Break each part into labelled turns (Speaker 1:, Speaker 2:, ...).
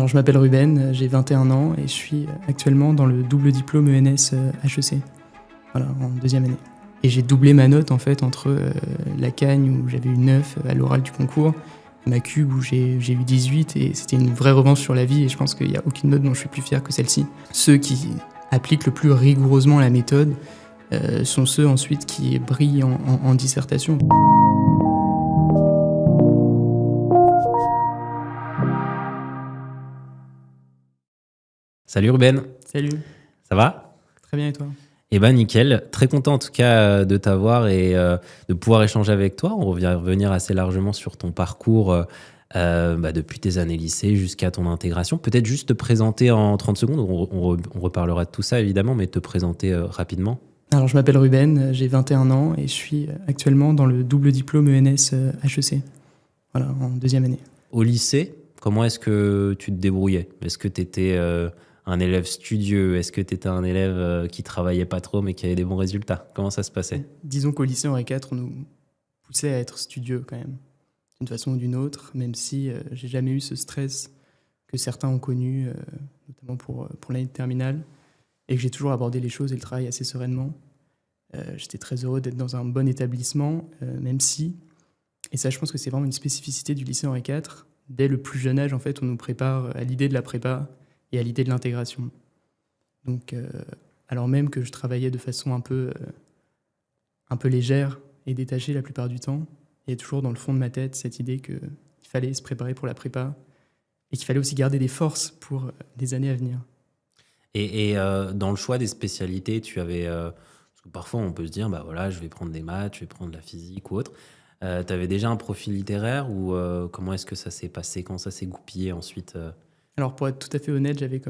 Speaker 1: Alors, je m'appelle Ruben, j'ai 21 ans et je suis actuellement dans le double diplôme ENS HEC, voilà, en deuxième année. Et j'ai doublé ma note en fait entre la Cagne où j'avais eu 9 à l'oral du concours, et ma Cube où j'ai eu 18 et c'était une vraie revanche sur la vie et je pense qu'il n'y a aucune note dont je suis plus fier que celle-ci. Ceux qui appliquent le plus rigoureusement la méthode sont ceux ensuite qui brillent en dissertation.
Speaker 2: Salut Ruben,
Speaker 1: Salut,
Speaker 2: ça va?
Speaker 1: très bien et toi?
Speaker 2: Eh ben nickel, très content en tout cas de t'avoir et de pouvoir échanger avec toi. On va revenir assez largement sur ton parcours depuis tes années lycée jusqu'à ton intégration. Peut-être juste te présenter en 30 secondes, on reparlera de tout ça évidemment, mais te présenter rapidement.
Speaker 1: Alors, je m'appelle Ruben, j'ai 21 ans et je suis actuellement dans le double diplôme ENS HEC, voilà, en deuxième année.
Speaker 2: Au lycée, comment est-ce que tu te débrouillais? Est-ce que tu étais un élève studieux? Est-ce que tu étais un élève qui travaillait pas trop mais qui avait des bons résultats? Comment ça se passait?
Speaker 1: Disons qu'au lycée Henri IV, on nous poussait à être studieux quand même, d'une façon ou d'une autre, même si j'ai jamais eu ce stress que certains ont connu, notamment pour l'année de terminale, et que j'ai toujours abordé les choses et le travail assez sereinement. J'étais très heureux d'être dans un bon établissement, même si, et ça je pense que c'est vraiment une spécificité du lycée Henri IV, dès le plus jeune âge, en fait, on nous prépare à l'idée de la prépa et à l'idée de l'intégration. Donc, alors même que je travaillais de façon un peu légère et détachée la plupart du temps, il y a toujours dans le fond de ma tête cette idée qu'il fallait se préparer pour la prépa et qu'il fallait aussi garder des forces pour les années à venir.
Speaker 2: Et dans le choix des spécialités, tu avais... parce que parfois, on peut se dire, bah voilà, je vais prendre des maths, je vais prendre de la physique ou autre. Tu avais déjà un profil littéraire ou comment est-ce que ça s'est passé? Comment ça s'est goupillé ensuite?
Speaker 1: Alors pour être tout à fait honnête, j'avais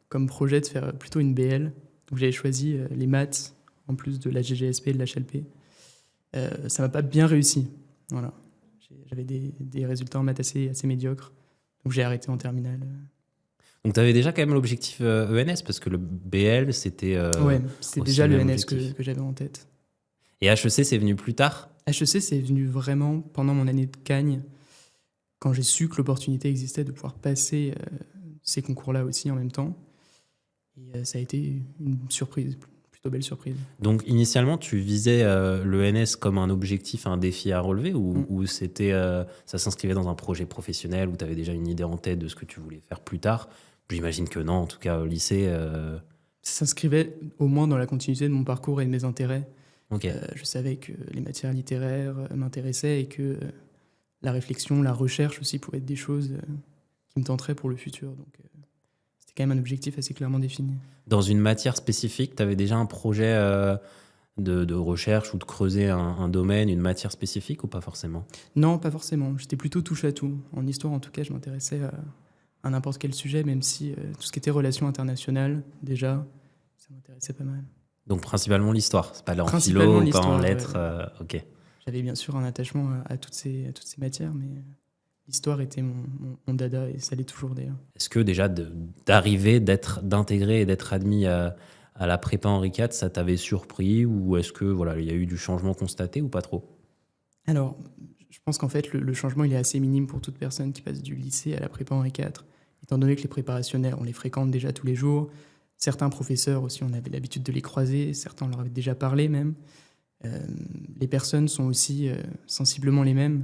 Speaker 1: comme projet de faire plutôt une BL. Donc j'avais choisi les maths en plus de la GGSP et de l'HLP. Ça m'a pas bien réussi. Voilà. J'avais des résultats en maths assez médiocres. Donc j'ai arrêté en terminale.
Speaker 2: Donc tu avais déjà quand même l'objectif ENS parce que le BL, c'était...
Speaker 1: Ouais, c'était
Speaker 2: aussi
Speaker 1: déjà
Speaker 2: le
Speaker 1: le
Speaker 2: même
Speaker 1: NS
Speaker 2: objectif.
Speaker 1: que j'avais en tête.
Speaker 2: Et HEC, c'est venu plus tard?
Speaker 1: HEC, c'est venu vraiment pendant mon année de Cagne, quand j'ai su que l'opportunité existait de pouvoir passer ces concours-là aussi en même temps. Et ça a été une surprise, plutôt belle surprise.
Speaker 2: Donc initialement, tu visais l'ENS comme un objectif, un défi à relever ou c'était, ça s'inscrivait dans un projet professionnel où tu avais déjà une idée en tête de ce que tu voulais faire plus tard? J'imagine que non, en tout cas au lycée.
Speaker 1: Ça s'inscrivait au moins dans la continuité de mon parcours et de mes intérêts.
Speaker 2: Ok.
Speaker 1: Je savais que les matières littéraires m'intéressaient et que la réflexion, la recherche aussi pouvaient être des choses qui me tenteraient pour le futur. Donc c'était quand même un objectif assez clairement défini.
Speaker 2: Dans une matière spécifique, tu avais déjà un projet de recherche ou de creuser un domaine, une matière spécifique ou pas forcément?
Speaker 1: Non, pas forcément. J'étais plutôt touche à tout. En histoire, en tout cas, je m'intéressais à n'importe quel sujet, même si tout ce qui était relations internationales, déjà, ça m'intéressait pas mal.
Speaker 2: Donc principalement l'histoire, c'est pas en
Speaker 1: Principalement
Speaker 2: philo, pas en
Speaker 1: l'histoire,
Speaker 2: lettres.
Speaker 1: ouais.
Speaker 2: Ok.
Speaker 1: J'avais bien sûr un attachement à toutes ces matières, mais l'histoire était mon dada et ça l'est toujours d'ailleurs.
Speaker 2: Est-ce que déjà d'arriver, d'intégrer et d'être admis à la prépa Henri IV, ça t'avait surpris ou est-ce que voilà, il y a eu du changement constaté ou pas trop?
Speaker 1: Alors, je pense qu'en fait, le changement il est assez minime pour toute personne qui passe du lycée à la prépa Henri IV, étant donné que les préparationnaires, on les fréquente déjà tous les jours. Certains professeurs aussi, on avait l'habitude de les croiser, certains on leur avait déjà parlé même. Les personnes sont aussi sensiblement les mêmes,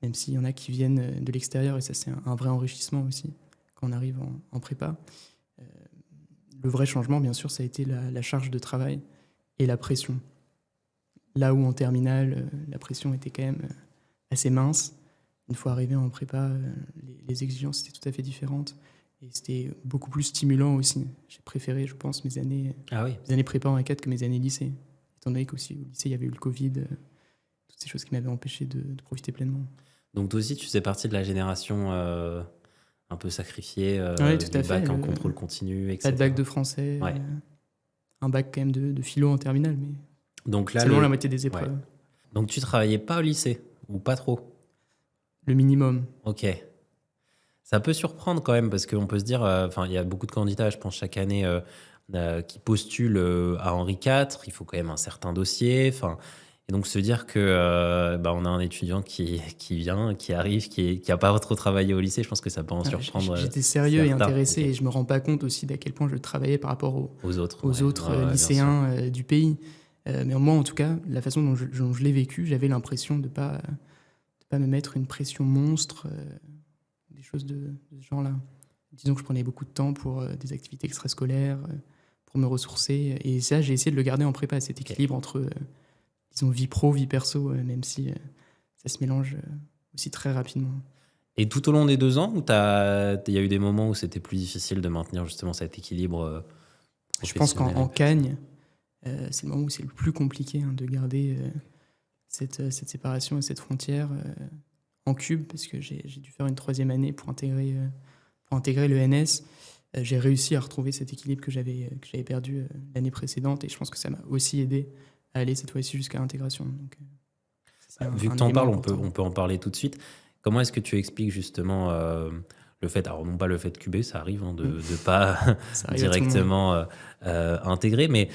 Speaker 1: même s'il y en a qui viennent de l'extérieur, et ça c'est un vrai enrichissement aussi quand on arrive en prépa. Le vrai changement, bien sûr, ça a été la charge de travail et la pression. Là où en terminale, la pression était quand même assez mince, une fois arrivé en prépa, les exigences étaient tout à fait différentes. Et c'était beaucoup plus stimulant aussi. J'ai préféré, je pense, mes années prépa en A4 que mes années lycée. Étant donné qu'aussi au lycée, il y avait eu le Covid, toutes ces choses qui m'avaient empêché de profiter pleinement.
Speaker 2: Donc toi aussi, tu faisais partie de la génération un peu sacrifiée,
Speaker 1: Oui, tout à
Speaker 2: du bac
Speaker 1: fait.
Speaker 2: en contrôle continu, etc.
Speaker 1: Pas de bac de français,
Speaker 2: Ouais.
Speaker 1: un bac quand même de philo en terminale, mais
Speaker 2: Donc là,
Speaker 1: seulement la moitié des épreuves.
Speaker 2: Ouais. Donc tu travaillais pas au lycée ou pas trop?
Speaker 1: Le minimum.
Speaker 2: Ok. Ça peut surprendre quand même parce qu'on peut se dire, il y a beaucoup de candidats, je pense, chaque année qui postulent à Henri IV. Il faut quand même un certain dossier. Et donc se dire que on a un étudiant qui vient, qui arrive, qui a pas trop travaillé au lycée, je pense que ça peut en surprendre
Speaker 1: J'étais sérieux et
Speaker 2: certains.
Speaker 1: intéressé
Speaker 2: Ok.
Speaker 1: et je me rends pas compte aussi d'à quel point je travaillais par rapport
Speaker 2: Aux autres,
Speaker 1: aux
Speaker 2: ouais,
Speaker 1: autres
Speaker 2: ouais, ouais, bien sûr.
Speaker 1: lycéens du pays. Mais moi, en tout cas, la façon dont je l'ai vécu, j'avais l'impression de pas me mettre une pression monstre, des choses de ce genre-là. Disons que je prenais beaucoup de temps pour des activités extrascolaires, pour me ressourcer. Et ça, j'ai essayé de le garder en prépa, cet équilibre entre, disons, vie pro, vie perso, même si ça se mélange aussi très rapidement.
Speaker 2: Et tout au long des 2 ans, il y a eu des moments où c'était plus difficile de maintenir justement cet équilibre
Speaker 1: Je pense
Speaker 2: professionnel et
Speaker 1: qu'en
Speaker 2: personnel.
Speaker 1: Cagne, c'est le moment où c'est le plus compliqué de garder cette séparation et cette frontière en cube, parce que j'ai dû faire une 3e année pour intégrer le NS. J'ai réussi à retrouver cet équilibre que j'avais perdu l'année précédente, et je pense que ça m'a aussi aidé à aller cette fois-ci jusqu'à l'intégration. Donc, c'est
Speaker 2: Vu que
Speaker 1: un
Speaker 2: tu en
Speaker 1: élément
Speaker 2: parles,
Speaker 1: important.
Speaker 2: on peut en parler tout de suite. Comment est-ce que tu expliques justement le fait, alors non pas le fait de cuber, ça arrive de ne pas
Speaker 1: Ça arrive à tout le monde.
Speaker 2: directement intégrer, mais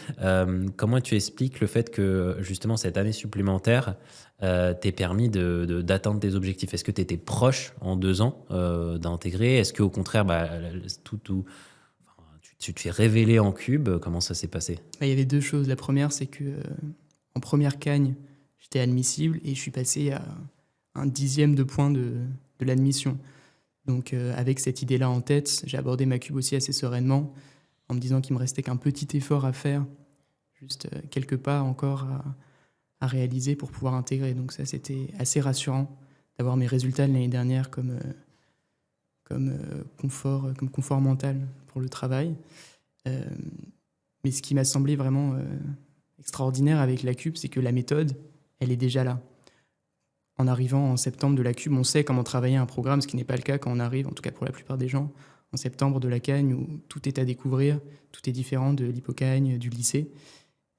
Speaker 2: comment tu expliques le fait que justement cette année supplémentaire t'ait permis d'atteindre tes objectifs? Est-ce que tu étais proche en 2 ans d'intégrer? Est-ce qu'au contraire, enfin, tu te fais révéler en cube? Comment ça s'est passé?
Speaker 1: Il y avait 2 choses. La première, c'est que en première cagne, j'étais admissible et je suis passé à un 10e de point de l'admission. Donc avec cette idée-là en tête, j'ai abordé ma cube aussi assez sereinement, en me disant qu'il me restait qu'un petit effort à faire, juste quelques pas encore à réaliser pour pouvoir intégrer. Donc ça, c'était assez rassurant d'avoir mes résultats de l'année dernière comme confort mental pour le travail. Euh, mais ce qui m'a semblé vraiment extraordinaire avec la cube, c'est que la méthode, elle est déjà là. En arrivant en septembre de la cube, on sait comment travailler un programme, ce qui n'est pas le cas quand on arrive, en tout cas pour la plupart des gens, en septembre de la Cagne, où tout est à découvrir, tout est différent de l'hypocagne, du lycée.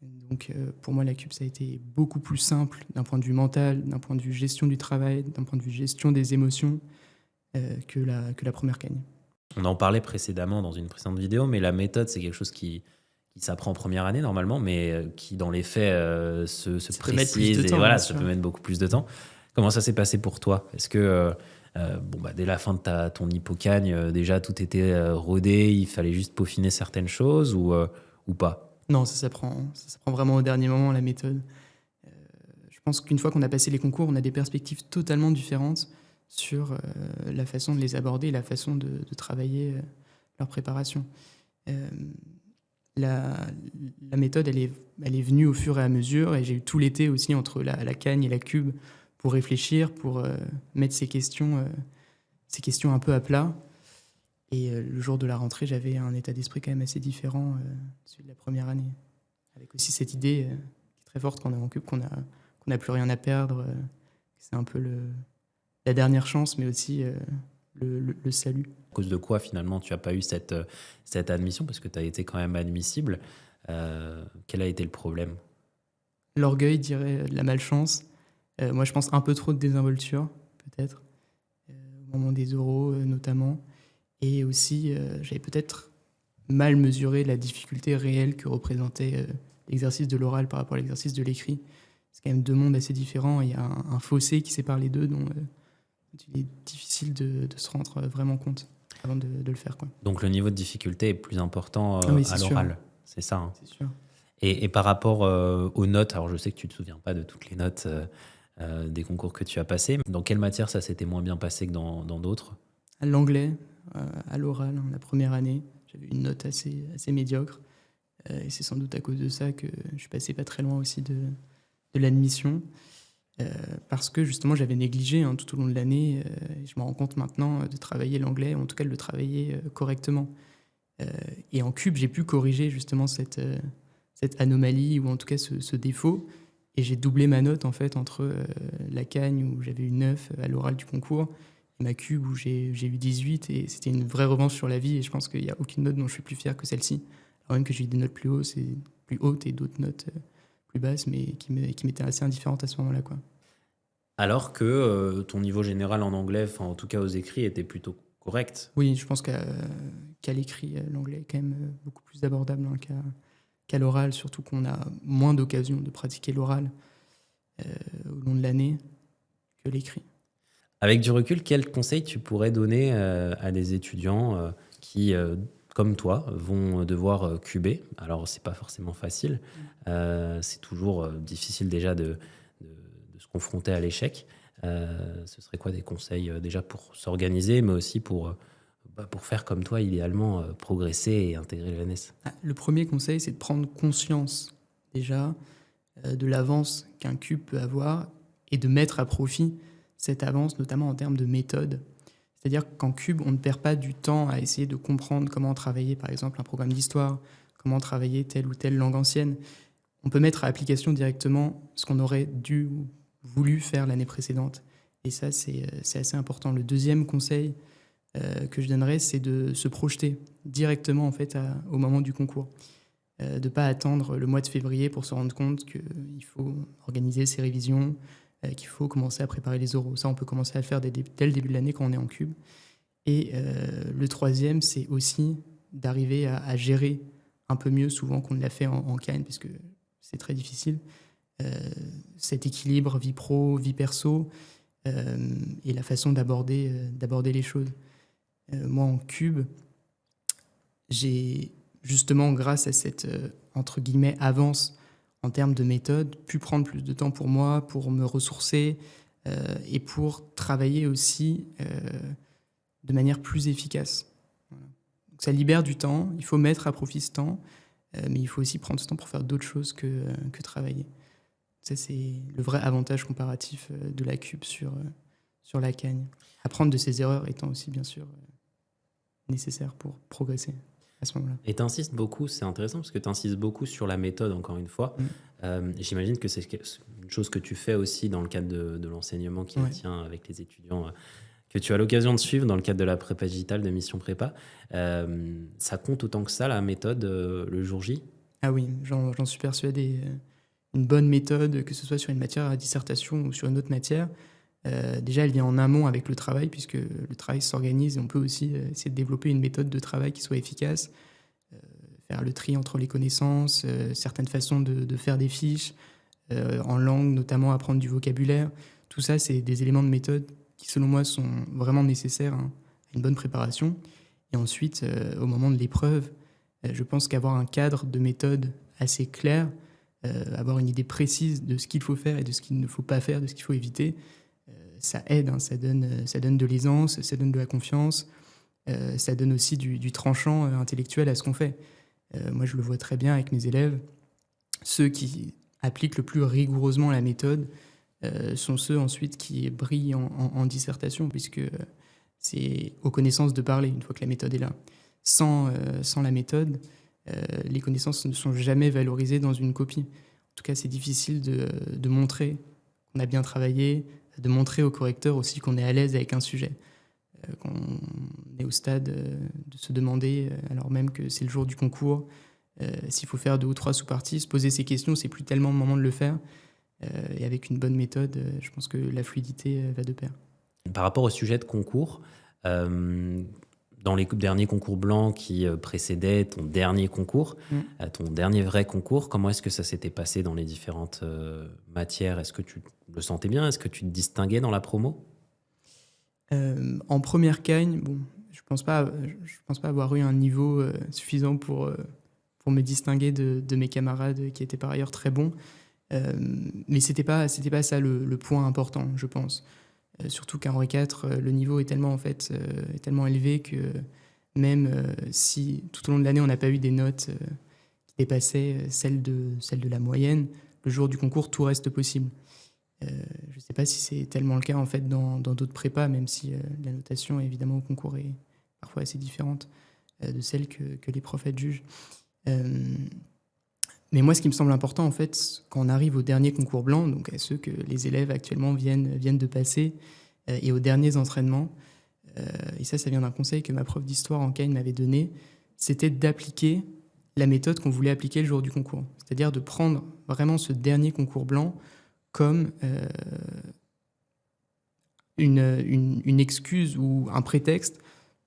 Speaker 1: Donc pour moi, la cube, ça a été beaucoup plus simple d'un point de vue mental, d'un point de vue gestion du travail, d'un point de vue gestion des émotions, que la première Cagne.
Speaker 2: On en parlait précédemment dans une précédente vidéo, mais la méthode, c'est quelque chose qui s'apprend en première année normalement, mais qui dans les faits se
Speaker 1: Ça peut mettre plus
Speaker 2: précise,
Speaker 1: de
Speaker 2: et
Speaker 1: temps,
Speaker 2: voilà,
Speaker 1: bien
Speaker 2: ça
Speaker 1: sûr.
Speaker 2: peut mettre beaucoup plus de temps. Comment ça s'est passé pour toi? Est-ce que dès la fin de ton hippocagne, déjà tout était rodé, il fallait juste peaufiner certaines choses ou pas?
Speaker 1: Non, ça s'apprend vraiment au dernier moment, la méthode. Euh, je pense qu'une fois qu'on a passé les concours, on a des perspectives totalement différentes sur la façon de les aborder, la façon de travailler leur préparation. Euh, la, la méthode, elle est venue au fur et à mesure, et j'ai eu tout l'été aussi entre la Cagne et la Cube pour réfléchir, pour mettre ces questions un peu à plat. Et le jour de la rentrée, j'avais un état d'esprit quand même assez différent de celui de la première année. Avec aussi cette idée qui est très forte quand on est en Cube, qu'on n'a plus rien à perdre, que c'est un peu la dernière chance, mais aussi le salut.
Speaker 2: À cause de quoi finalement tu n'as pas eu cette admission? Parce que tu as été quand même admissible. Quel a été le problème?
Speaker 1: L'orgueil, dirait, de la malchance. Moi, je pense un peu trop de désinvolture, peut-être, au moment des oraux notamment. Et aussi, j'avais peut-être mal mesuré la difficulté réelle que représentait l'exercice de l'oral par rapport à l'exercice de l'écrit. C'est quand même 2 mondes assez différents. Il y a un fossé qui sépare les deux, dont il est difficile de se rendre vraiment compte avant de le faire, quoi.
Speaker 2: Donc le niveau de difficulté est plus important
Speaker 1: Ah oui,
Speaker 2: à
Speaker 1: c'est sûr.
Speaker 2: l'oral, c'est ça, hein?
Speaker 1: C'est sûr.
Speaker 2: Et par rapport aux notes, alors je sais que tu ne te souviens pas de toutes les notes des concours que tu as passés. Dans quelle matière ça s'était moins bien passé que dans d'autres?
Speaker 1: À l'anglais, à l'oral, la première année, j'avais une note assez médiocre. Et c'est sans doute à cause de ça que je suis passé pas très loin aussi de l'admission. Parce que justement, j'avais négligé tout au long de l'année. Et je me rends compte maintenant de travailler l'anglais, ou en tout cas de le travailler correctement. Et en cube, j'ai pu corriger justement cette anomalie, ou en tout cas ce défaut. Et j'ai doublé ma note en fait entre la Cagne, où j'avais eu 9 à l'oral du concours, et ma cube, où j'ai eu 18. Et c'était une vraie revanche sur la vie. Et je pense qu'il n'y a aucune note dont je suis plus fier que celle-ci. Alors même que j'ai eu des notes plus hautes et d'autres notes plus basses, mais qui m'étaient assez indifférentes à ce moment-là, quoi.
Speaker 2: Alors que ton niveau général en anglais, enfin en tout cas aux écrits, était plutôt correct.
Speaker 1: Oui, je pense qu'à l'écrit, l'anglais est quand même beaucoup plus abordable qu'à l'oral, surtout qu'on a moins d'occasions de pratiquer l'oral. au long de l'année que l'écrit.
Speaker 2: Avec du recul, quel conseil tu pourrais donner à des étudiants qui, comme toi, vont devoir cuber? Alors, c'est pas forcément facile. C'est toujours difficile déjà de se confronter à l'échec. Ce serait quoi des conseils déjà pour s'organiser, mais aussi pour faire comme toi, idéalement, progresser et intégrer le NS?
Speaker 1: Le premier conseil, c'est de prendre conscience déjà de l'avance qu'un cube peut avoir et de mettre à profit cette avance, notamment en termes de méthode. C'est-à-dire qu'en cube, on ne perd pas du temps à essayer de comprendre comment travailler, par exemple, un programme d'histoire, comment travailler telle ou telle langue ancienne. On peut mettre à application directement ce qu'on aurait dû ou voulu faire l'année précédente. Et ça, c'est assez important. Le deuxième conseil que je donnerais, c'est de se projeter directement en fait, au moment du concours. De ne pas attendre le mois de février pour se rendre compte qu'il faut organiser ses révisions, qu'il faut commencer à préparer les oraux. Ça, on peut commencer à le faire dès le début de l'année quand on est en cube. Et le troisième, c'est aussi d'arriver à gérer un peu mieux souvent qu'on ne l'a fait en CAN, puisque c'est très difficile. Cet équilibre vie pro, vie perso, et la façon d'aborder les choses. Moi, en cube, j'ai justement, grâce à cette, entre guillemets, avance en termes de méthode, pu prendre plus de temps pour moi, pour me ressourcer et pour travailler aussi de manière plus efficace. Voilà. Donc ça libère du temps, il faut mettre à profit ce temps, mais il faut aussi prendre ce temps pour faire d'autres choses que travailler. Ça, c'est le vrai avantage comparatif de la cube sur la CAN. Apprendre de ses erreurs étant aussi, bien sûr, nécessaire pour progresser à ce moment-là.
Speaker 2: Et tu insistes beaucoup, c'est intéressant parce que tu insistes beaucoup sur la méthode, encore une fois. J'imagine que c'est une chose que tu fais aussi dans le cadre de l'enseignement qui tient avec les étudiants que tu as l'occasion de suivre dans le cadre de la prépa digitale de Mission Prépa. Ça compte autant que ça, la méthode, le jour J? Ah
Speaker 1: oui, j'en suis persuadé. Une bonne méthode, que ce soit sur une matière à dissertation ou sur une autre matière, déjà, elle vient en amont avec le travail, puisque le travail s'organise et on peut aussi essayer de développer une méthode de travail qui soit efficace, faire le tri entre les connaissances, certaines façons de faire des fiches, en langue, notamment apprendre du vocabulaire. Tout ça, c'est des éléments de méthode qui, selon moi, sont vraiment nécessaires à une bonne préparation. Et ensuite, au moment de l'épreuve, je pense qu'avoir un cadre de méthode assez clair, avoir une idée précise de ce qu'il faut faire et de ce qu'il ne faut pas faire, de ce qu'il faut éviter, ça aide, hein, ça donne de l'aisance, ça donne de la confiance, ça donne aussi du tranchant intellectuel à ce qu'on fait. Moi, je le vois très bien avec mes élèves. Ceux qui appliquent le plus rigoureusement la méthode sont ceux ensuite qui brillent en dissertation, puisque c'est aux connaissances de parler une fois que la méthode est là. Sans la méthode, les connaissances ne sont jamais valorisées dans une copie. En tout cas, c'est difficile de montrer qu'on a bien travaillé, de montrer au correcteur aussi qu'on est à l'aise avec un sujet. Qu'on est au stade de se demander, alors même que c'est le jour du concours, s'il faut faire 2 ou 3 sous-parties, se poser ces questions, c'est plus tellement le moment de le faire. Et avec une bonne méthode, je pense que la fluidité va de pair.
Speaker 2: Par rapport au sujet de concours, dans les derniers concours blancs qui précédaient ton dernier concours, ton dernier vrai concours, comment est-ce que ça s'était passé dans les différentes matières? Est-ce que tu le sentais bien? Est-ce que tu te distinguais dans la promo?
Speaker 1: En première CAN, bon, je pense pas avoir eu un niveau suffisant pour me distinguer de mes camarades qui étaient par ailleurs très bons. Mais c'était pas ça le point important, je pense. Surtout qu'à Henri IV, le niveau est tellement élevé que même si tout au long de l'année on n'a pas eu des notes qui dépassaient celles de la moyenne, le jour du concours tout reste possible. Je ne sais pas si c'est tellement le cas en fait dans d'autres prépas, même si la notation évidemment au concours est parfois assez différente de celle que les profs jugent. Mais moi, ce qui me semble important, en fait, quand on arrive au dernier concours blanc, donc à ceux que les élèves actuellement viennent de passer, et aux derniers entraînements, et ça vient d'un conseil que ma prof d'histoire en CAN m'avait donné, c'était d'appliquer la méthode qu'on voulait appliquer le jour du concours. C'est-à-dire de prendre vraiment ce dernier concours blanc comme une excuse ou un prétexte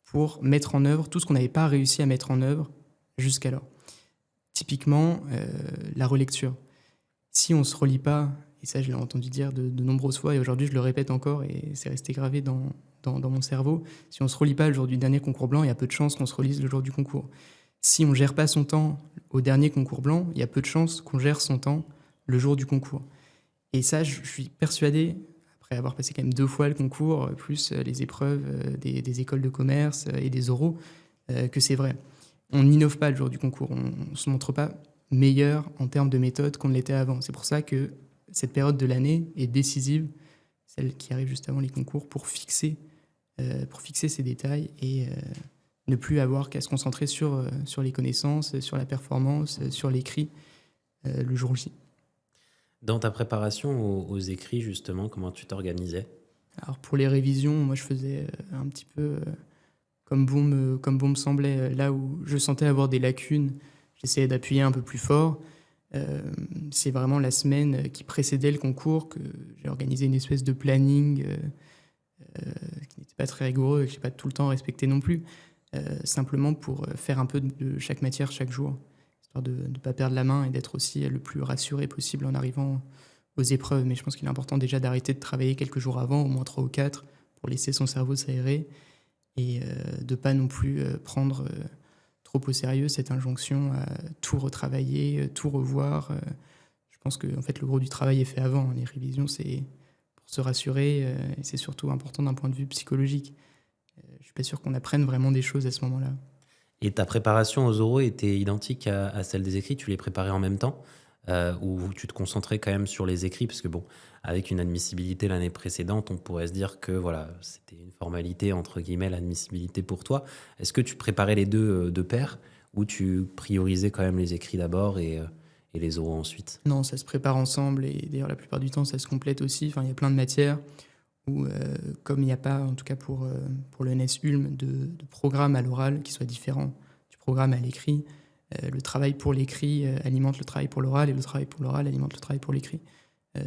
Speaker 1: pour mettre en œuvre tout ce qu'on n'avait pas réussi à mettre en œuvre jusqu'alors. Typiquement, la relecture. Si on ne se relit pas Et ça, je l'ai entendu dire de nombreuses fois, et aujourd'hui, je le répète encore, et c'est resté gravé dans mon cerveau. Si on ne se relie pas le jour du dernier concours blanc, il y a peu de chances qu'on se relise le jour du concours. Si on ne gère pas son temps au dernier concours blanc, il y a peu de chances qu'on gère son temps le jour du concours. Et ça, je suis persuadé, après avoir passé quand même 2 fois le concours, plus les épreuves des écoles de commerce et des oraux, que c'est vrai. On n'innove pas le jour du concours, on ne se montre pas meilleur en termes de méthode qu'on ne l'était avant. C'est pour ça que cette période de l'année est décisive, celle qui arrive juste avant les concours, pour fixer ces détails et ne plus avoir qu'à se concentrer sur les connaissances, sur la performance, sur l'écrit le jour J.
Speaker 2: Dans ta préparation aux écrits, justement, comment tu t'organisais?
Speaker 1: Alors pour les révisions, moi je faisais un petit peu comme bon me semblait. Là où je sentais avoir des lacunes, j'essayais d'appuyer un peu plus fort. C'est vraiment la semaine qui précédait le concours que j'ai organisé une espèce de planning qui n'était pas très rigoureux et que je n'ai pas tout le temps respecté non plus, simplement pour faire un peu de chaque matière chaque jour, histoire de ne pas perdre la main et d'être aussi le plus rassuré possible en arrivant aux épreuves. Mais je pense qu'il est important déjà d'arrêter de travailler quelques jours avant, au moins 3 ou 4, pour laisser son cerveau s'aérer et de ne pas non plus prendre trop au sérieux cette injonction à tout retravailler, tout revoir. Je pense que en fait, le gros du travail est fait avant. Les révisions, c'est pour se rassurer et c'est surtout important d'un point de vue psychologique. Je ne suis pas sûr qu'on apprenne vraiment des choses à ce moment-là.
Speaker 2: Et ta préparation aux oraux était identique à celle des écrits? Tu les préparais en même temps? Ou tu te concentrais quand même sur les écrits? Parce que bon, avec une admissibilité l'année précédente, on pourrait se dire que voilà, c'était une formalité, entre guillemets, l'admissibilité pour toi. Est-ce que tu préparais les deux de pair, ou tu priorisais quand même les écrits d'abord et les oraux ensuite?
Speaker 1: Non, ça se prépare ensemble et d'ailleurs la plupart du temps ça se complète aussi. Enfin, il y a plein de matières où, comme il n'y a pas, en tout cas pour le NS-ULM, de programme à l'oral qui soit différent du programme à l'écrit, le travail pour l'écrit alimente le travail pour l'oral et le travail pour l'oral alimente le travail pour l'écrit.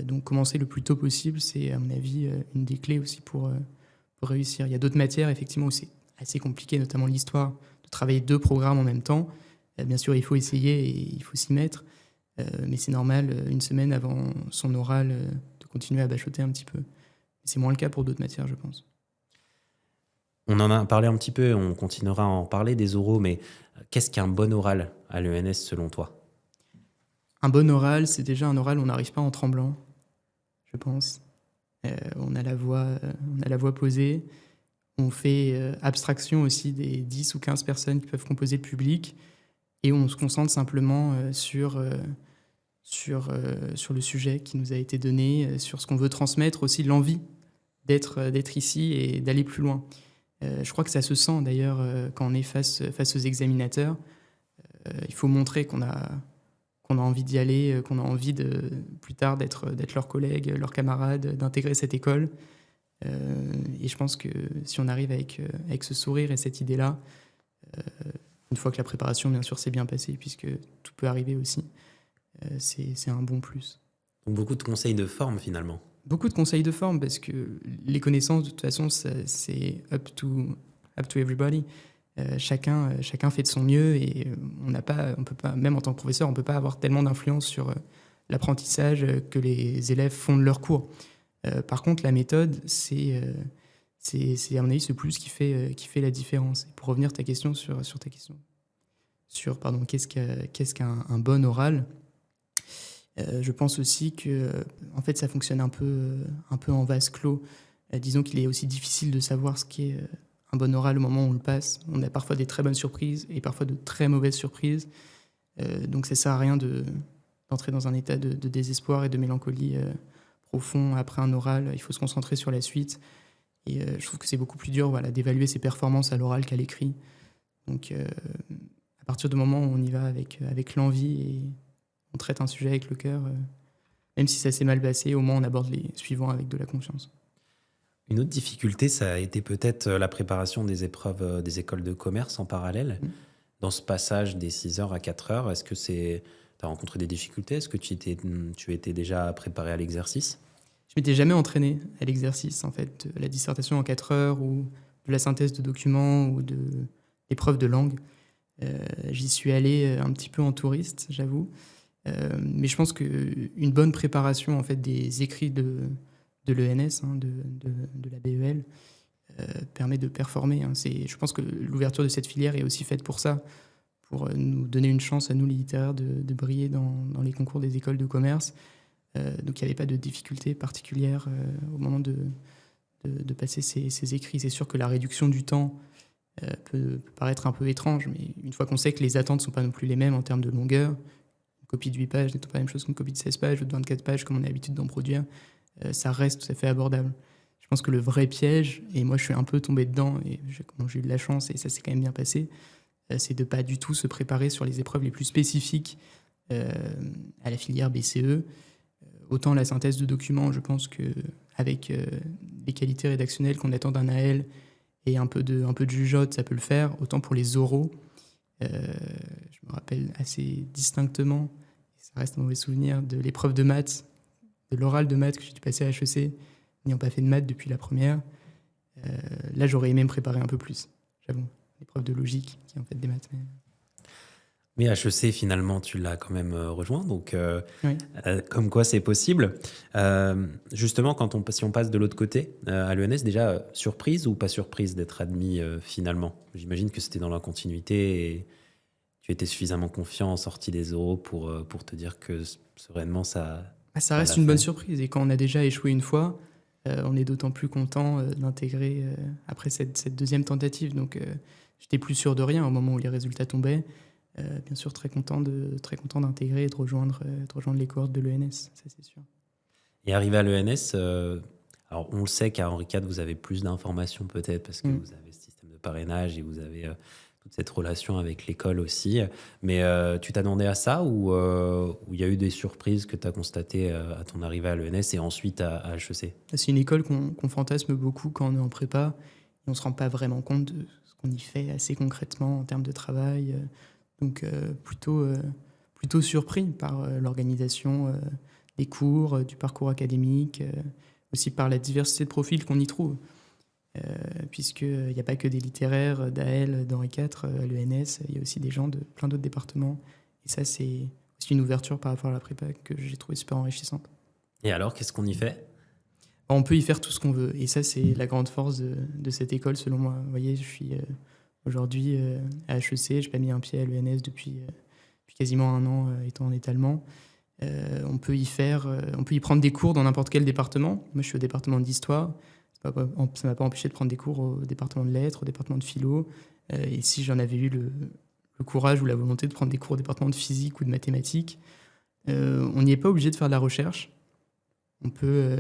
Speaker 1: Donc commencer le plus tôt possible, c'est à mon avis une des clés aussi pour réussir. Il y a d'autres matières effectivement où c'est assez compliqué, notamment l'histoire, de travailler 2 programmes en même temps. Bien sûr, il faut essayer et il faut s'y mettre, mais c'est normal, une semaine avant son oral, de continuer à bachoter un petit peu. C'est moins le cas pour d'autres matières, je pense.
Speaker 2: On en a parlé un petit peu, on continuera à en parler des oraux, mais qu'est-ce qu'un bon oral à l'ENS selon toi?
Speaker 1: Un bon oral, c'est déjà un oral où on n'arrive pas en tremblant, je pense. On a la voix posée. On fait abstraction aussi des 10 ou 15 personnes qui peuvent composer le public. Et on se concentre simplement sur le sujet qui nous a été donné, sur ce qu'on veut transmettre, aussi l'envie d'être ici et d'aller plus loin. Je crois que ça se sent d'ailleurs quand on est face aux examinateurs. Il faut montrer qu'on a envie d'y aller, qu'on a envie plus tard d'être leurs collègues, leurs camarades, d'intégrer cette école. Et je pense que si on arrive avec ce sourire et cette idée-là, une fois que la préparation, bien sûr, s'est bien passée, puisque tout peut arriver aussi, c'est un bon plus.
Speaker 2: Donc beaucoup de conseils de forme finalement.
Speaker 1: Beaucoup de conseils de forme, parce que les connaissances, de toute façon, c'est up to everybody. Chacun fait de son mieux et on peut pas, même en tant que professeur, on ne peut pas avoir tellement d'influence sur l'apprentissage que les élèves font de leur cours. Par contre, la méthode, c'est à mon avis ce plus qui fait la différence. Et pour revenir à ta question sur ta question, qu'est-ce qu'un bon oral, je pense aussi que en fait, ça fonctionne un peu en vase clos. Disons qu'il est aussi difficile de savoir ce qu'est un bon oral au moment où on le passe. On a parfois des très bonnes surprises et parfois de très mauvaises surprises. Donc ça sert à rien d'entrer dans un état de désespoir et de mélancolie profond après un oral. Il faut se concentrer sur la suite. Et je trouve que c'est beaucoup plus dur, voilà, d'évaluer ses performances à l'oral qu'à l'écrit. Donc à partir du moment où on y va avec l'envie et on traite un sujet avec le cœur, même si ça s'est mal passé, au moins on aborde les suivants avec de la confiance.
Speaker 2: Une autre difficulté, ça a été peut-être la préparation des épreuves des écoles de commerce en parallèle. Dans ce passage des 6 heures à 4 heures, est-ce que tu as rencontré des difficultés? Est-ce que tu étais déjà préparé à l'exercice?
Speaker 1: Je m'étais jamais entraîné à l'exercice, en fait, de la dissertation en 4 heures ou de la synthèse de documents ou de l'épreuve de langue. J'y suis allé un petit peu en touriste, j'avoue. Mais je pense qu'une bonne préparation en fait, des écrits de l'ENS, de la BEL, permet de performer. Je pense que l'ouverture de cette filière est aussi faite pour ça, pour nous donner une chance à nous, les littéraires, de briller dans les concours des écoles de commerce. Donc il n'y avait pas de difficulté particulière au moment de passer ces écrits. C'est sûr que la réduction du temps peut paraître un peu étrange, mais une fois qu'on sait que les attentes ne sont pas non plus les mêmes en termes de longueur, une copie de 8 pages n'est pas la même chose qu'une copie de 16 pages ou de 24 pages comme on a l'habitude d'en produire, ça reste tout à fait abordable. Je pense que le vrai piège, et moi je suis un peu tombé dedans, et j'ai eu de la chance et ça s'est quand même bien passé, c'est de ne pas du tout se préparer sur les épreuves les plus spécifiques à la filière BCE. Autant la synthèse de documents, je pense qu'avec les qualités rédactionnelles qu'on attend d'un AL et un peu de jugeote, ça peut le faire. Autant pour les oraux, je me rappelle assez distinctement, et ça reste un mauvais souvenir, de l'épreuve de maths, de l'oral de maths que j'ai dû passer à HEC, n'ayant pas fait de maths depuis la première. Là, j'aurais aimé me préparer un peu plus, j'avoue. L'épreuve de logique, qui est en fait des maths.
Speaker 2: Mais HEC, finalement, tu l'as quand même rejoint, donc
Speaker 1: Oui.
Speaker 2: comme quoi c'est possible. Justement, si on passe de l'autre côté, à l'ENS, déjà, surprise ou pas surprise d'être admis finalement? J'imagine que c'était dans la continuité et tu étais suffisamment confiant en sortie des oraux pour te dire que sereinement ça...
Speaker 1: Ça reste une bonne surprise. Et quand on a déjà échoué une fois, on est d'autant plus content d'intégrer après cette deuxième tentative. Donc, j'étais plus sûr de rien au moment où les résultats tombaient. Bien sûr, très content d'intégrer et de rejoindre les cohortes de l'ENS, ça c'est sûr.
Speaker 2: Et arrivé à l'ENS, alors on le sait qu'à Henri IV, vous avez plus d'informations peut-être parce que vous avez ce système de parrainage et vous avez toute cette relation avec l'école aussi. Mais tu t'attendais à ça ou il y a eu des surprises que tu as constatées à ton arrivée à l'ENS et ensuite à HEC?
Speaker 1: C'est une école qu'on fantasme beaucoup quand on est en prépa et on ne se rend pas vraiment compte de ce qu'on y fait assez concrètement en termes de travail. Donc plutôt surpris par l'organisation des cours, du parcours académique, aussi par la diversité de profils qu'on y trouve. Puisqu'il n'y a pas que des littéraires d'AL, d'Henri IV, à l'ENS, il y a aussi des gens de plein d'autres départements. Et ça, c'est aussi une ouverture par rapport à la prépa que j'ai trouvé super enrichissante.
Speaker 2: Et alors, qu'est-ce qu'on y fait?
Speaker 1: On peut y faire tout ce qu'on veut. Et ça, c'est la grande force de cette école, selon moi. Vous voyez, je suis aujourd'hui à HEC, je n'ai pas mis un pied à l'ENS depuis quasiment un an étant en étalement. On peut y prendre des cours dans n'importe quel département. Moi, je suis au département d'histoire. Ça ne m'a pas empêché de prendre des cours au département de lettres, au département de philo. Et si j'en avais eu le courage ou la volonté de prendre des cours au département de physique ou de mathématiques, on n'y est pas obligé de faire de la recherche. On peut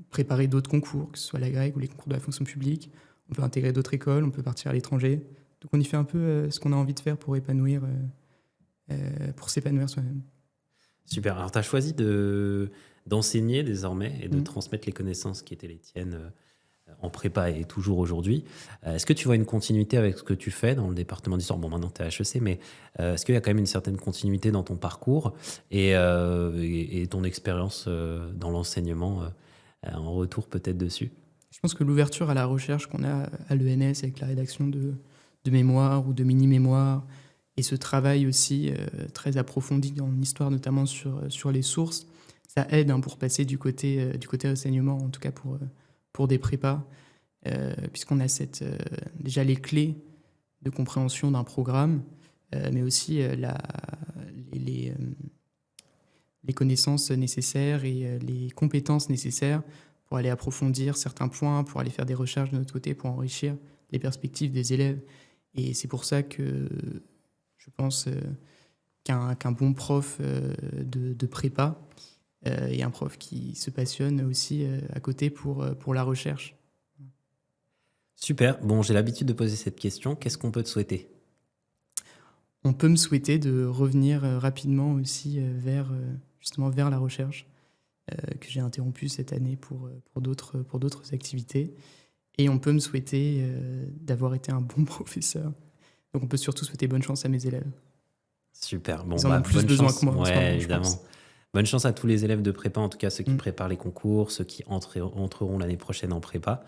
Speaker 1: préparer d'autres concours, que ce soit la grecque ou les concours de la fonction publique. On peut intégrer d'autres écoles, on peut partir à l'étranger. Donc on y fait un peu ce qu'on a envie de faire pour s'épanouir soi-même.
Speaker 2: Super. Alors, tu as choisi d'enseigner désormais et de transmettre les connaissances qui étaient les tiennes en prépa et toujours aujourd'hui. Est-ce que tu vois une continuité avec ce que tu fais dans le département d'histoire? Bon, maintenant, tu es à HEC, mais est-ce qu'il y a quand même une certaine continuité dans ton parcours et ton expérience dans l'enseignement en retour peut-être dessus?
Speaker 1: Je pense que l'ouverture à la recherche qu'on a à l'ENS avec la rédaction de mémoires ou de mini-mémoires et ce travail aussi très approfondi en histoire, notamment sur les sources, ça aide pour passer du côté enseignement, en tout cas pour des prépas, puisqu'on a déjà les clés de compréhension d'un programme, mais aussi les connaissances nécessaires et les compétences nécessaires pour aller approfondir certains points, pour aller faire des recherches de notre côté, pour enrichir les perspectives des élèves. Et c'est pour ça que je pense qu'un bon prof de prépa et un prof qui se passionne aussi à côté pour la recherche.
Speaker 2: Super. Bon, j'ai l'habitude de poser cette question. Qu'est-ce qu'on peut te souhaiter?
Speaker 1: On peut me souhaiter de revenir rapidement aussi vers la recherche que j'ai interrompue cette année pour d'autres activités. Et on peut me souhaiter d'avoir été un bon professeur. Donc on peut surtout souhaiter bonne chance à mes élèves.
Speaker 2: Super. Bon,
Speaker 1: ils en ont plus besoin que moi.
Speaker 2: Ouais, évidemment. Bonne chance à tous les élèves de prépa, en tout cas ceux qui préparent les concours, ceux qui entreront l'année prochaine en prépa.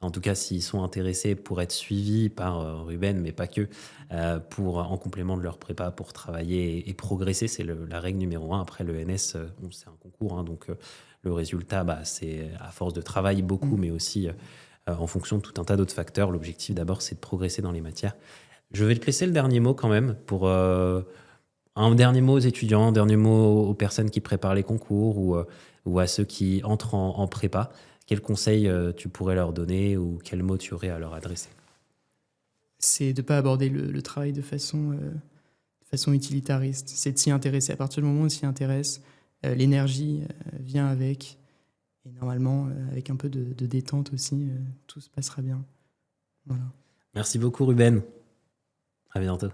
Speaker 2: en tout cas s'ils sont intéressés pour être suivis par Ruben, mais pas que, en complément de leur prépa pour travailler et progresser, c'est la règle numéro 1. Après le NS, c'est un concours, hein, donc le résultat, c'est à force de travail beaucoup, mais aussi en fonction de tout un tas d'autres facteurs. L'objectif d'abord, c'est de progresser dans les matières. Je vais te laisser le dernier mot quand même pour un dernier mot aux étudiants, un dernier mot aux personnes qui préparent les concours ou à ceux qui entrent en prépa. Quels conseils tu pourrais leur donner ou quels mots tu aurais à leur adresser?
Speaker 1: C'est de ne pas aborder le travail de façon utilitariste. C'est de s'y intéresser. À partir du moment où on s'y intéresse, l'énergie vient avec. Et normalement, avec un peu de détente aussi, tout se passera bien. Voilà.
Speaker 2: Merci beaucoup Ruben. À bientôt.